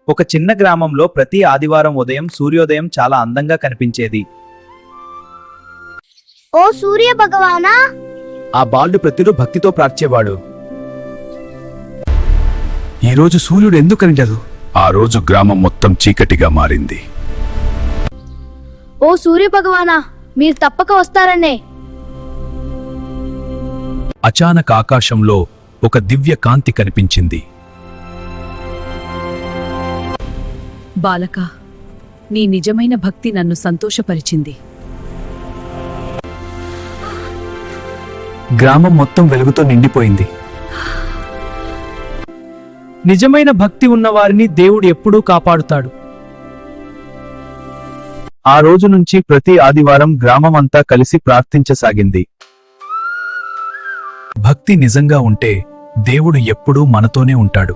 ఒక చిన్న గ్రామంలో ప్రతి ఆదివారం ఉదయం సూర్యోదయం చాలా అందంగా కనిపించేది. ఓ సూర్య భగవానా, ఆ బాలుడు ప్రతిరోజు భక్తితో ప్రార్థించేవాడు. ఈరోజు సూర్యుడు ఎందుకు కనిపించదు? ఆ రోజు గ్రామం మొత్తం చీకటిగా మారింది. ఓ సూర్య భగవానా, మీరు తప్పక వస్తారనే. అచానక్ ఆకాశంలో ఒక దివ్య కాంతి కనిపించింది. బాలకా, నీ నిజమైన భక్తి నన్ను సంతోషపరిచింది. గ్రామం మొత్తం వెలుగుతో నిండిపోయింది. నిజమైన భక్తి ఉన్నవారిని దేవుడు ఎప్పుడూ కాపాడుతాడు. ఆ రోజు నుంచి ప్రతి ఆదివారం గ్రామం అంతా కలిసి ప్రార్థించసాగింది. భక్తి నిజంగా ఉంటే దేవుడు ఎప్పుడూ మనతోనే ఉంటాడు.